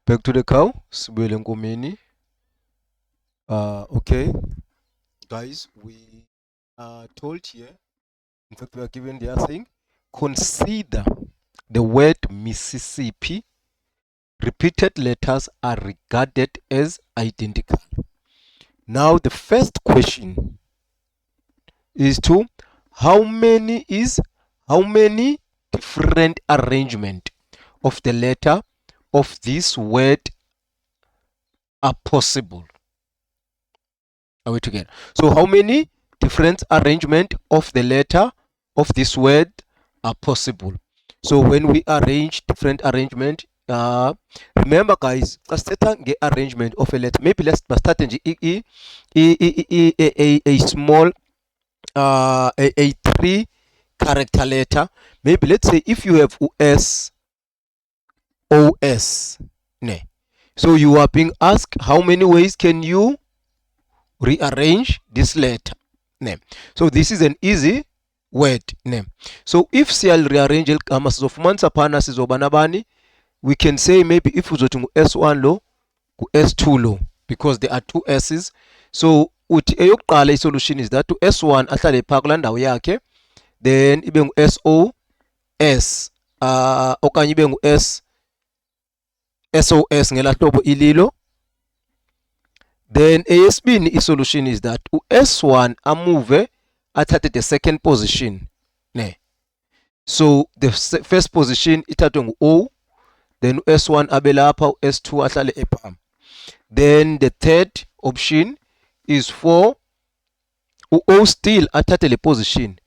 Back to the cow. Sibuyele enkomeni. Okay, guys, we are told here. In fact, we are given the other thing. Consider the word Mississippi. Repeated letters are regarded as identical. Now, the first question is to how many different arrangement of the letter of this word are possible. Are we together? So how many different arrangement of the letter of this word are possible? So when we arrange different arrangement, remember guys, let's arrangement of a letter. Maybe let's start a small a 3-character letter. Maybe let's say if you have US, OS, ne. So you are being asked how many ways can you rearrange this letter name. So this is an easy word name. So if siyal rearrange igama sizofumanisa phana sizoba nabani, we can say maybe if uzothi ngu S1 lo ku S2 lo, because there are two S's. So uthi eyokuqala isolution is that S1 ahlale pha kula ndawo yakhe, then ibe ngu SOS okanye ibe ngu SOS ngela hlobo ililo. Then eyesibini isolution is that S1 amove athathe the second position ne. So the first position ithathwe ngu O, then S1 abe lapha, S2 ahlale epha. Then the third option is for O still athathe le position,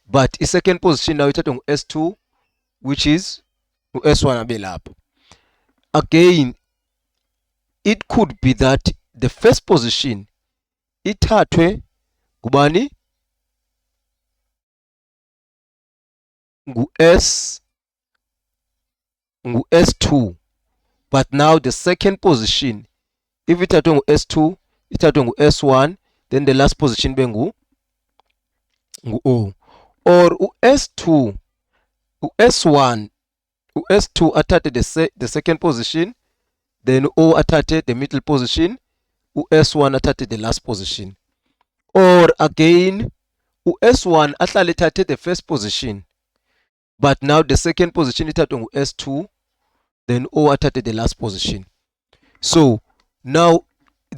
but the second position now ithathwe ngu S2, which is S1 abe lapha. Again, it could be that the first position ithathwe ngubani, ngu S2, but now the second position if ithathwe ngu S2 ithathwe ngu S1, then the last position be ngu O. Or S2 S1 S2 athathe the second position, then O athathe the middle position, S1 athathe the last position. Or again S1 ahlale ethathe the first position, but now the second position ithathwe ngu S2, then O athathe the last position. So now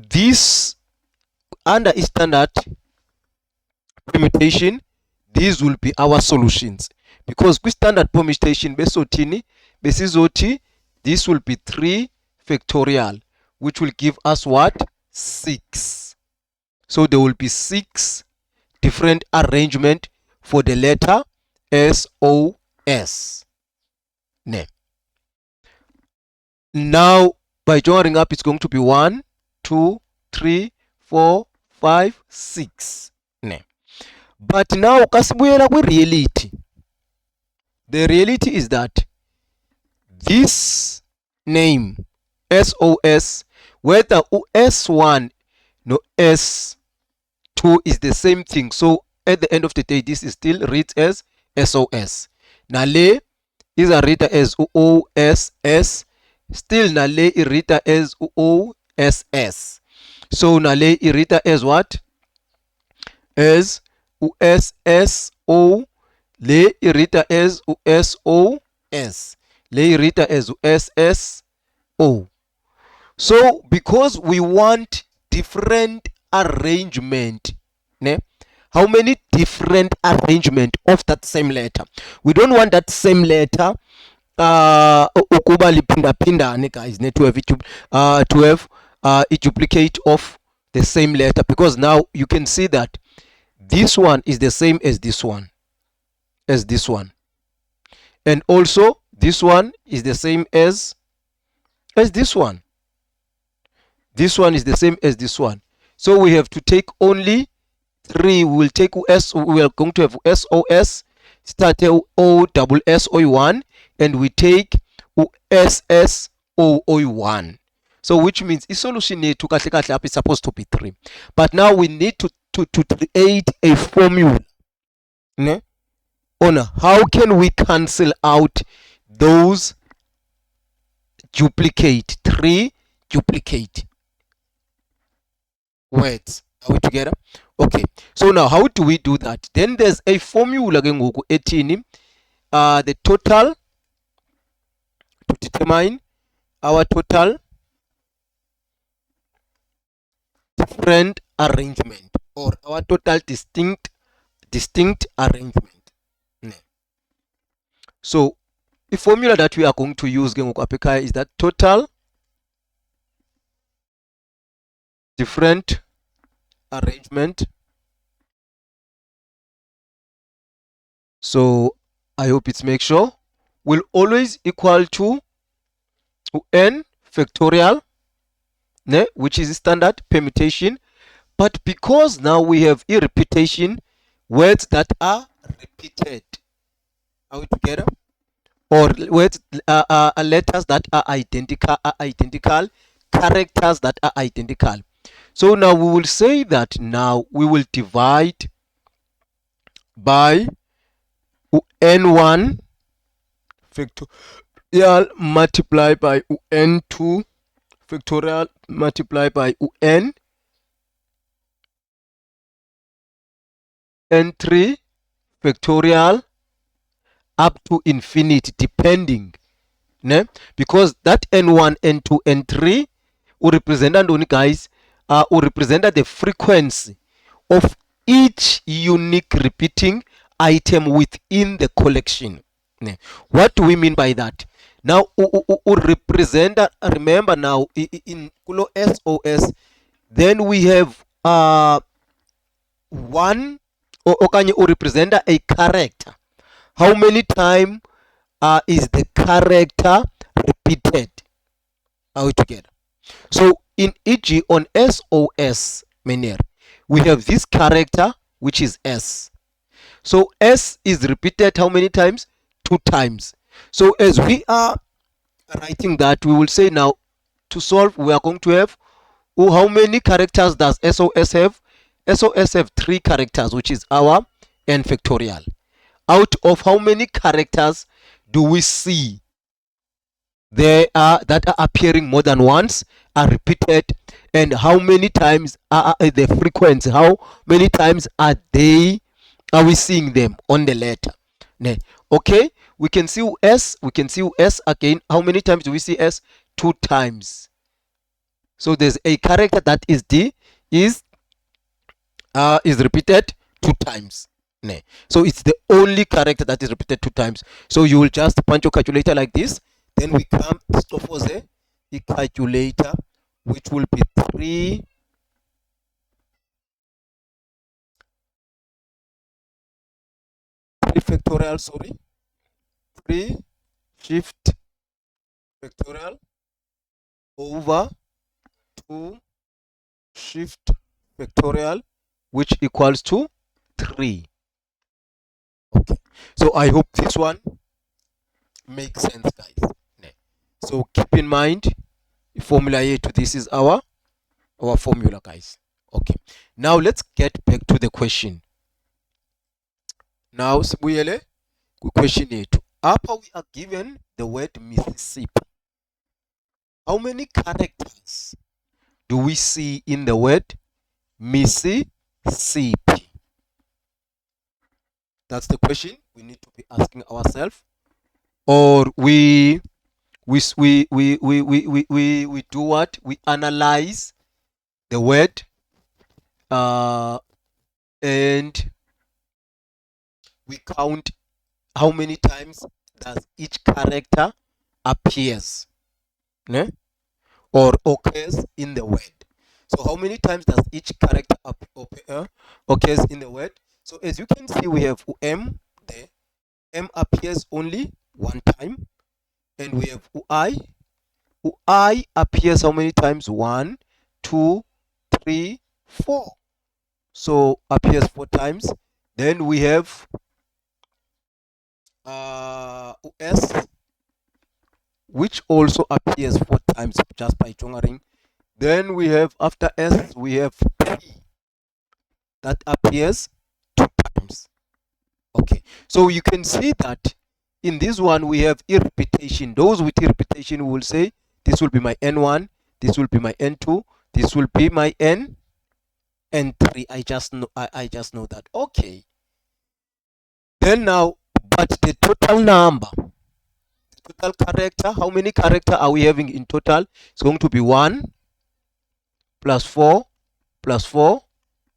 this under standard permutation, these will be our solutions, because with standard permutation besothini besizothi this will be 3 factorial, which will give us what? 6. So there will be 6 different arrangement for the letter SOS name. Now by joining up, it's going to be 1, 2, 3, 4, 5, 6 name. But now kasibuyela kwi reality, the reality is that this name SOS, whether S1 no S2 is the same thing. So at the end of the day, this is still read as SOS. Nale is a reader as OSS. Still nale is reader as OSS. So nale is reader as what? As USSO. Le reader as USOS. Le reader as USSO. So because we want different arrangement, ne? How many different arrangement of that same letter? We don't want that same letter ukuba liphindaphindane guys, to have a duplicate of the same letter, because now you can see that this one is the same as this one, and also this one is the same as this one. This one is the same as this one. So we have to take only 3. We will take we are going to have SOS, start OSSO1, and we take SSO1. So which means the solution is supposed to be 3. But now we need to create a formula on how can we cancel out those duplicate, 3 duplicate words. Are we together? Okay, so now how do we do that? Then there's a formula ke ngoku ethini the total to determine our total different arrangement or our total distinct arrangement. So the formula that we are going to use ke ngoku apha ekhaya is that total different arrangement. So I hope it's make sure will always equal to n factorial, which is standard permutation. But because now we have a repetition, words that are repeated, are we together? Or words letters that are identical, characters that are identical. So now we will say that now we will divide by n1 factorial multiply by n2 factorial multiply by n3 factorial up to infinity, depending, ne? Because that n1 n2 n3 will represent only, guys, will represent the frequency of each unique repeating item within the collection. What do we mean by that? Now represent, remember now in Kulo SOS, then we have one okanye represent a character. How many times is the character repeated? Are we together? So in EG on SOS manner, we have this character which is S. So S is repeated how many times? 2 times. So as we are writing that, we will say now to solve, we are going to have how many characters does SOS have? SOS have 3 characters, which is our n factorial. Out of how many characters do we see there are that are appearing more than once, are repeated, and how many times are the frequency? How many times are we seeing them on the letter? Okay, we can see S. We can see S again. How many times do we see S? 2 times. So there's a character that is D is repeated 2 times. So it's the only character that is repeated 2 times. So you will just punch your calculator like this. Then we come stop for the calculator, which will be 3 factorial, sorry, 3 shift factorial over 2 shift factorial, which equals to 3. Okay, so I hope this one makes sense, guys. So keep in mind formula A to this is our formula, guys. Okay, now let's get back to the question. Now sibuyele question yethu. Apha we are given the word Mississippi. How many characters do we see in the word Mississippi? That's the question we need to be asking ourselves. Or we do what? We analyze the word and we count how many times does each character appears, or occurs in the word. So how many times does each character occurs in the word? So as you can see, we have M there. M appears only 1 time. And we have UI. UI appears how many times? 1, 2, 3, 4. So appears 4 times. Then we have US, which also appears 4 times just by jongering. Then we have after S, we have P that appears 2 times. Okay, so you can see that in this one we have repetition. Those with repetition we will say this will be my n1, this will be my n2, this will be my n3. I just know that. Okay. Then now, but the total number, total character, how many character are we having in total? It's going to be 1 plus 4 plus 4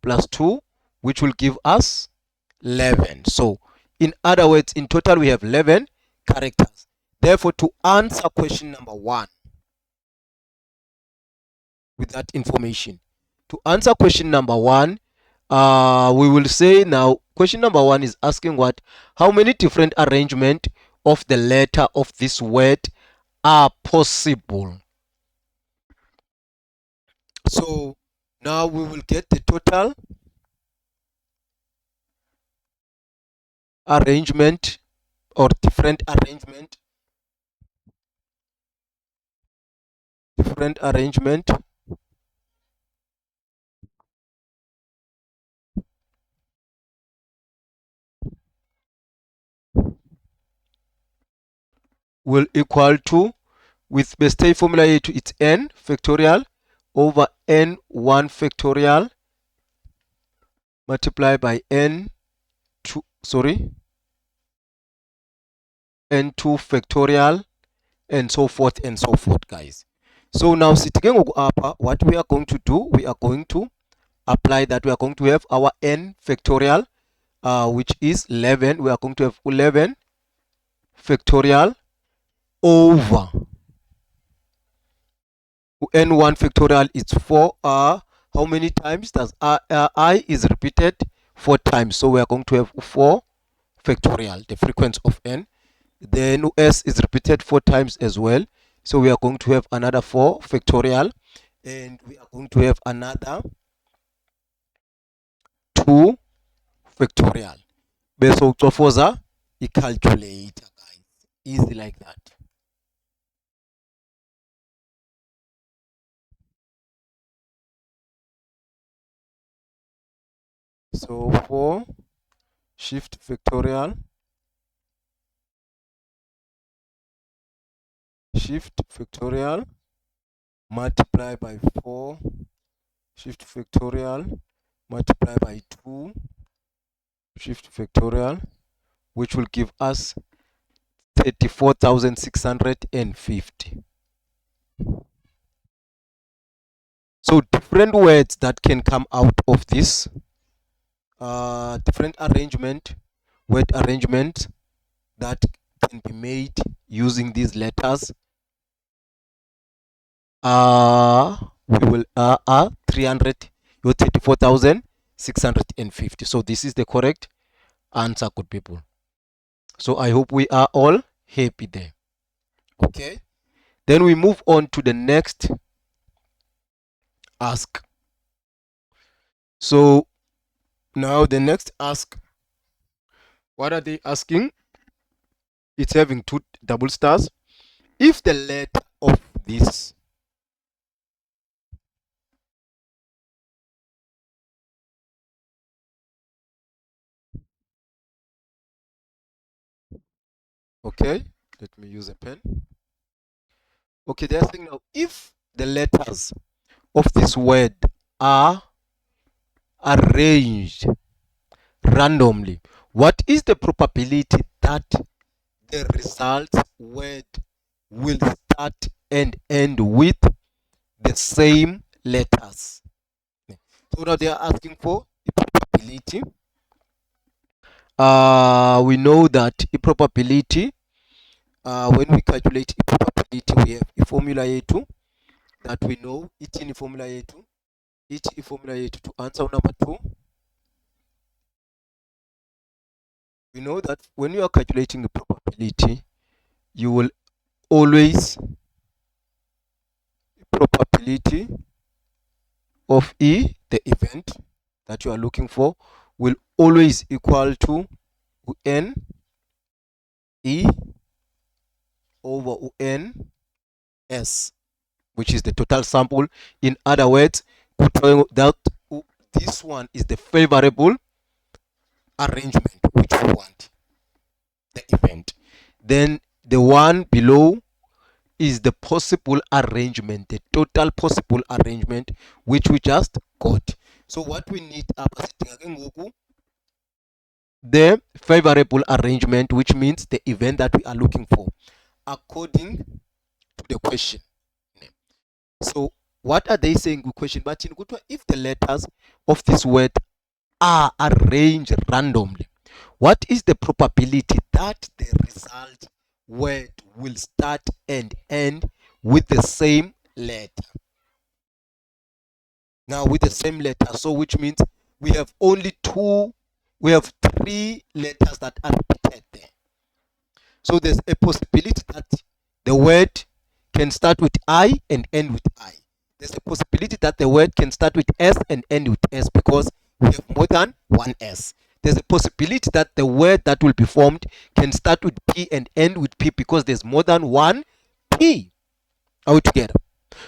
plus 2, which will give us 11. So in other words, in total we have 11 characters. Therefore, to answer question number 1 with that information, to answer question number 1, we will say now question number 1 is asking what? How many different arrangement of the letter of this word are possible? So now we will get the total arrangement or different arrangement will equal to, with the state formula yethu, it's n factorial over n1 factorial multiplied by n2 factorial, and so forth and so forth, guys. So now what we are going to do, we are going to apply that. We are going to have our n factorial, which is 11. We are going to have 11 factorial over n1 factorial. It's 4. How many times does I is repeated 4 times? So we are going to have 4 factorial, the frequency of n. Then s is repeated 4 times as well. So we are going to have another 4 factorial, and we are going to have another 2 factorial. Bese ucofoza i-calculator, guys. Easy like that. So 4 shift factorial multiply by 4 shift factorial multiply by 2 shift factorial, which will give us 34,650. So different words that can come out of this, different word arrangement that can be made using these letters. We will 34,650. So this is the correct answer, good people. So I hope we are all happy there. Okay, then we move on to the next ask. So now the next ask, what are they asking? It's having 2 double stars. If the letter of this okay, let me use a pen. Okay, they're saying now, if the letters of this word are arranged randomly, what is the probability that the result word will start and end with the same letters? So now they are asking for the probability. We know that a probability, when we calculate a probability, we have a formula yetu that we know. It's in formula yetu. It's a formula yetu to answer number 2. We know that when you are calculating the probability, you will always probability of the event that you are looking for will always equal to n e over n s, which is the total sample. In other words, that this one is the favorable arrangement which we want, the event. Then the one below is the possible arrangement, the total possible arrangement which we just got. So what we need the favorable arrangement, which means the event that we are looking for according to the question. So what are they saying with question? But if the letters of this word are arranged randomly, what is the probability that the result word will start and end with the same letter? Now with the same letter, so which means we have three letters that are repeated there. So there's a possibility that the word can start with I and end with I. There's a possibility that the word can start with S and end with S because we have more than one S. There's a possibility that the word that will be formed can start with P and end with P because there's more than one P. Are we together?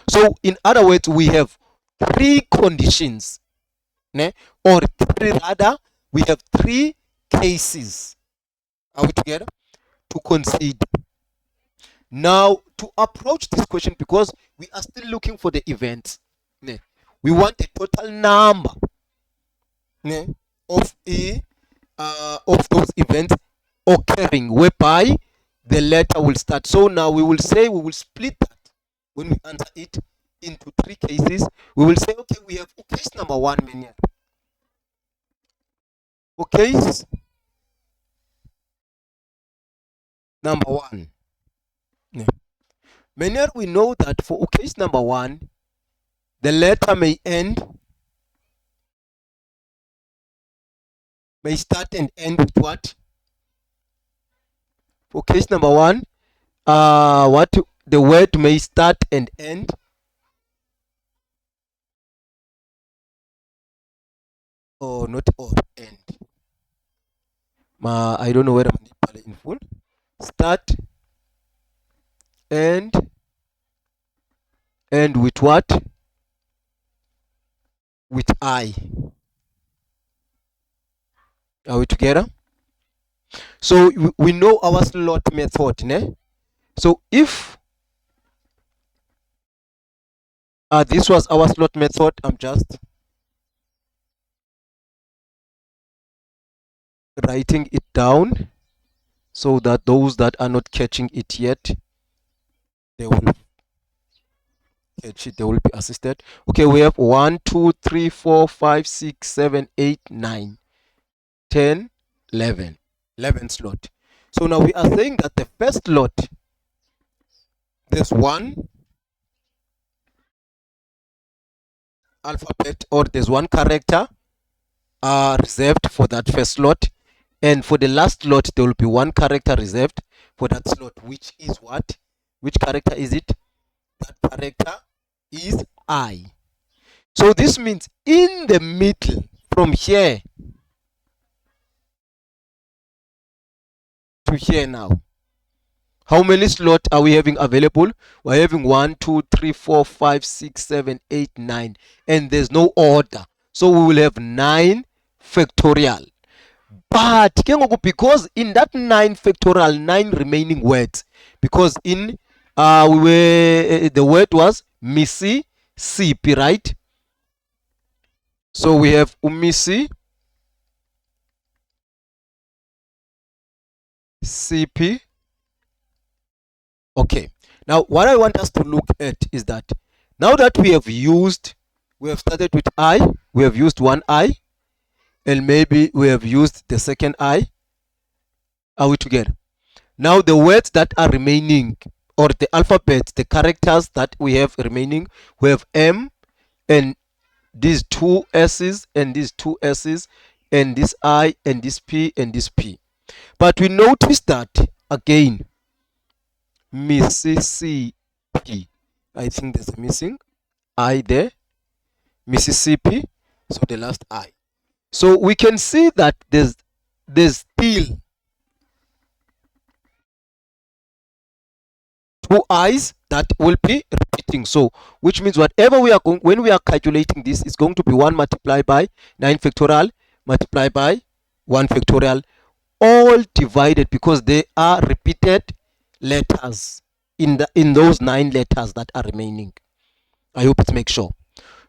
So in other words, we have three conditions, or we have three cases. Are we together? To consider. Now, to approach this question, because we are still looking for the events, we want a total number of those events occurring whereby the letter will start. So now we will split that when we answer it into three cases. We will say, okay, we have case number one, Menier. Case number one. Menier, we know that for case number one, the letter may start and end with what? For case number one, what the word may start and end or not, or end. I don't know where I'm in full. Start and end with what? With I. Are we together? So we know our slot method, ne? So if this was our slot method, I'm just writing it down so that those that are not catching it yet, they will catch it, they will be assisted. Okay, we have 1, 2, 3, 4, 5, 6, 7, 8, 9, 10, 11. 11 slot. So now we are saying that the first slot, there's one alphabet or there's one character reserved for that first slot, and for the last slot there will be one character reserved for that slot, which is what? Which character is it? That character is I. So this means in the middle, from here to here now, how many slots are we having available? We're having 1, 2, 3, 4, 5, 6, 7, 8, 9, and there's no order. So we will have 9 factorial. But because in that 9 factorial, 9 remaining words, because in the word was Mississippi, right? So we have Mississippi. Okay. Now what I want us to look at is that now that we have started with I, we have used one I, and maybe we have used the second I. Are we together? Now the words that are remaining, or the alphabet, the characters that we have remaining, we have M and these two S's and these two S's and this I and this P and this P. But we notice that again, Mississippi. I think there's a missing I there. Mississippi. So the last I. So we can see that there's still two I's that will be repeating. So which means whatever we are going, when we are calculating this, it's going to be 1 multiplied by 9 factorial multiplied by 1 factorial, all divided because they are repeated letters. in those 9 letters that are remaining. I hope it makes sure.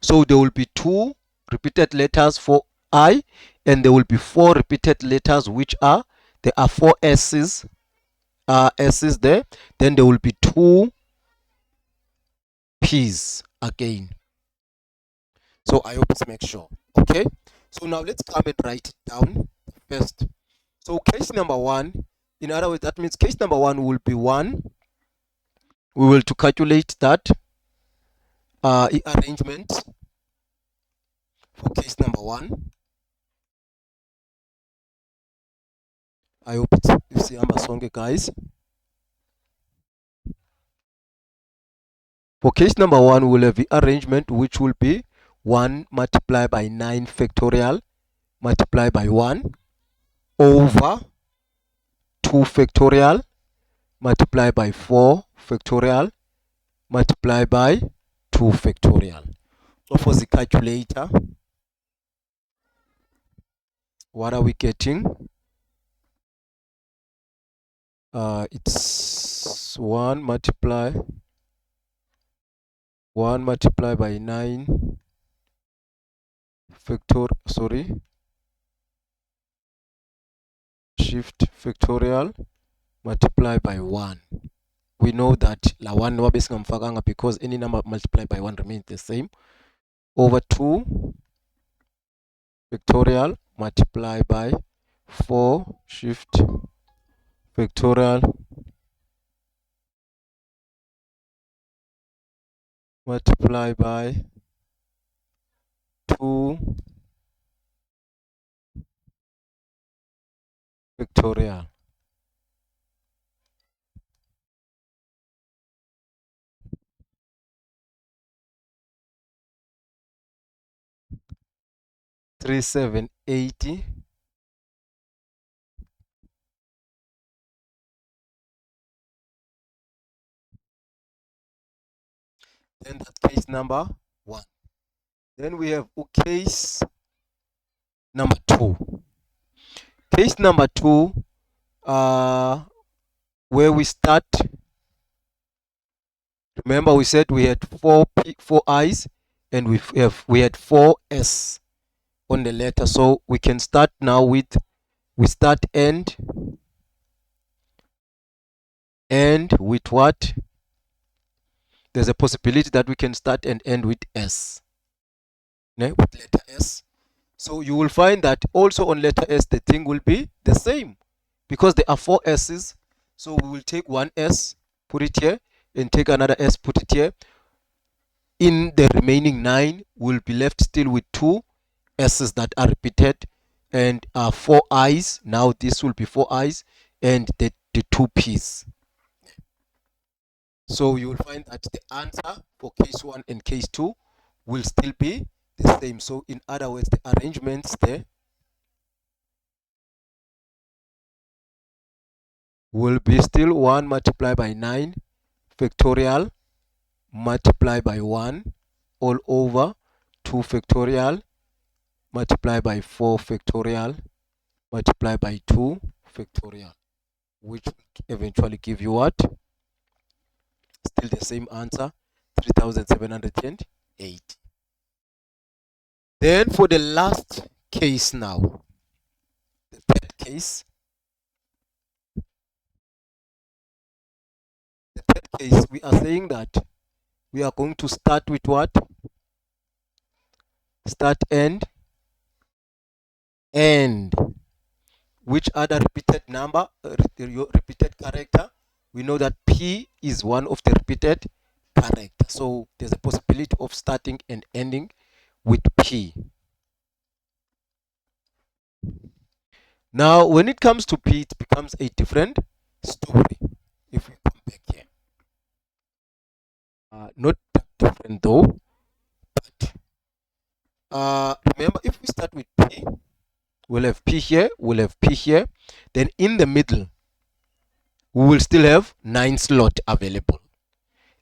So there will be 2 repeated letters for I, and there will be 4 repeated letters, which are, there are 4 S's, S's there. Then there will be 2 P's again. So I hope it makes sure. Okay. So now let's come and write it down first. So case number 1, in other words, that means case number 1 will be 1. We will to calculate that arrangement for case number 1. I hope it's, you see Amasonge, guys. For case number 1, we will have the arrangement, which will be 1 multiplied by 9 factorial multiplied by 1 over 2 factorial multiplied by 4 factorial multiplied by 2 factorial. So for the calculator, what are we getting? It's 1 multiplied by 9 shift factorial multiplied by 1. We know that la 1 wabesingamfakanga because any number multiplied by 1 remains the same, over 2 factorial multiplied by 4 shift factorial multiplied by 2 factorial. Three 780 then that's case number 1. Then we have case number 2. Case number 2, where we start. Remember, we said we had 4 I's and we had 4 S on the letter. So we can start now with, we start end with what? There's a possibility that we can start and end with S, with letter S. So you will find that also on letter S, the thing will be the same because there are 4 S's. So we will take 1 S, put it here, and take another S, put it here. In the remaining 9, we'll be left still with 2 S's that are repeated and 4 I's. Now this will be 4 I's and the 2 P's. So you will find that the answer for case 1 and case 2 will still be the same. So in other words, the arrangements there will be still 1 multiplied by 9 factorial multiplied by 1 all over 2 factorial multiplied by 4 factorial multiplied by 2 factorial, which will eventually give you what? Still the same answer, 3708. Then for the last case now, the third case. The third case, we are saying that we are going to start with what? Start end. Which other repeated number, repeated character? We know that P is one of the repeated character. So there's a possibility of starting and ending with P. Now, when it comes to P, it becomes a different story. If we come back here, not that different though, but remember, if we start with P, we'll have P here, we'll have P here. Then in the middle, we will still have 9 slots available.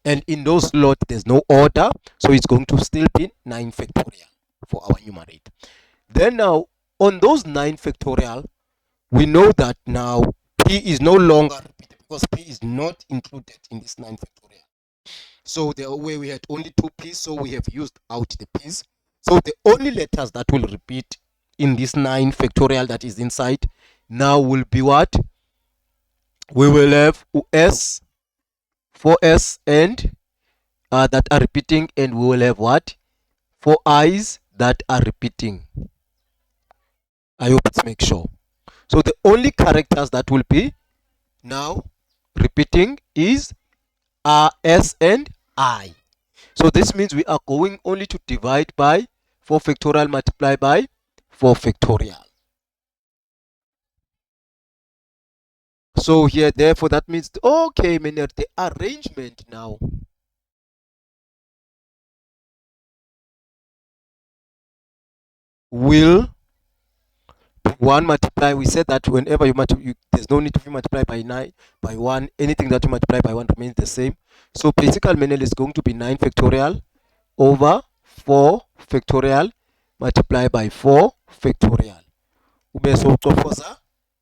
And in those slots, there's no order. So it's going to still be 9 factorial for our numerator. Then now, on those 9 factorial, we know that now P is no longer repeated because p is not included in this 9 factorial. So the way we had only 2 p's, so we have used out the p's. So the only letters that will repeat in this 9 factorial that is inside now will be what? We will have s, 4s, and that are repeating, and we will have what? 4 i's that are repeating. I hope it's make sure. So the only characters that will be now repeating is R, S, and I. So this means we are going only to divide by 4 factorial multiply by 4 factorial. So here, therefore, that means, okay, the arrangement now will 1 multiply. We said that whenever you multiply, there's no need to be multiplied by 9 by 1. Anything that you multiply by 1 remains the same. So principal Menel is going to be 9 factorial over 4 factorial multiplied by 4 factorial. Ube sowucofoza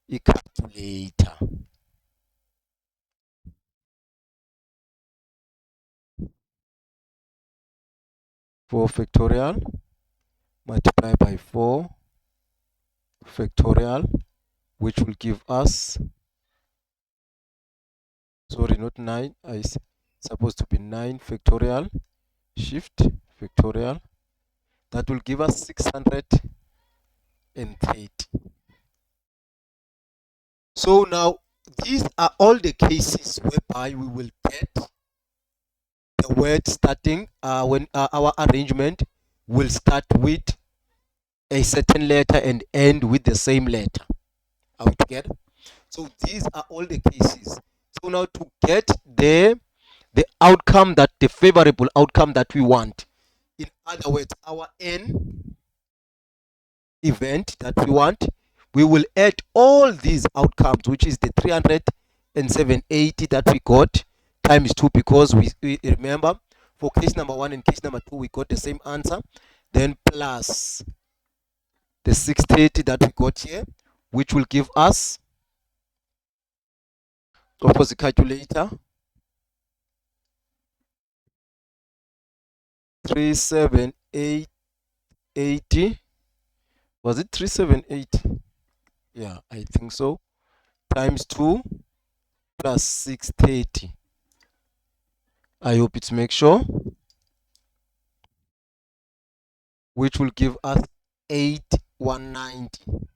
i-calculator. Four factorial multiplied by 4 factorial, which will give us, sorry, not 9, it's supposed to be 9 factorial, shift factorial, that will give us 630. So now these are all the cases whereby we will get the word starting when our arrangement will start with a certain letter and end with the same letter. Are we together? So these are all the cases. So now to get the outcome, that the favorable outcome that we want, in other words, our n event that we want, we will add all these outcomes, which is the 307.80 that we got, times 2, because we remember for case number 1 and case number 2 we got the same answer, then plus the 630 that we got here, which will give us, of course, the calculator, 37880. Was it 378? Yeah, I think so. Times 2 plus 630. I hope it's make sure. Which will give us 8190.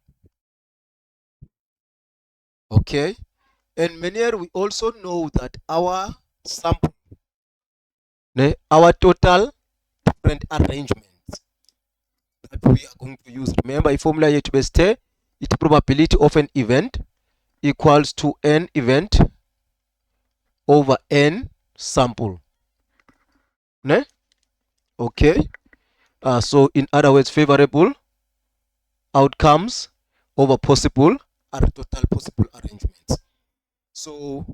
Okay. And Menier, we also know that our sample, our total different arrangements that we are going to use. Remember, a formula here to best it probability of an event equals to n event over n sample. Ne? Okay. So in other words, favorable outcomes over possible are total possible arrangements. So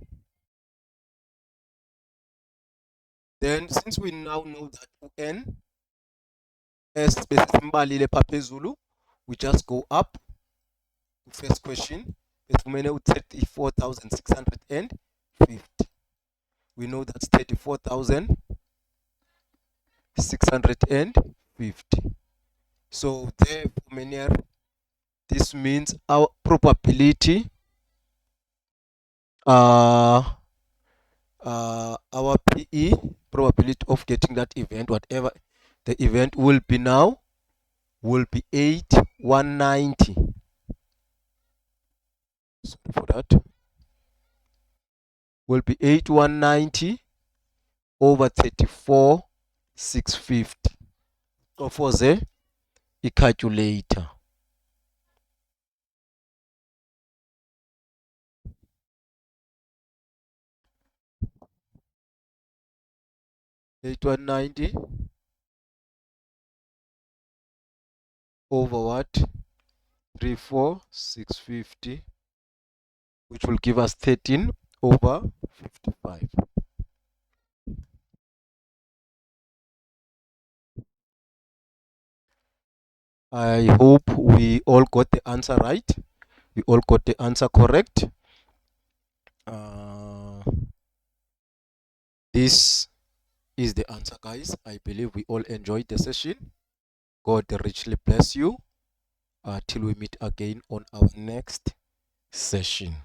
then, since we now know that n as we just go up to first question. 34,650. We know that's 34,650. So therefore, this means our probability, our PE, probability of getting that event, whatever the event will be now, will be 8190. Sorry for that. Will be 8190 over 34,650. So for the calculator. $8190 over what? 34,650, which will give us 13 over 55. I hope we all got the answer right. We all got the answer correct. This is the answer, guys. I believe we all enjoyed the session. God richly bless you. Till we meet again on our next session.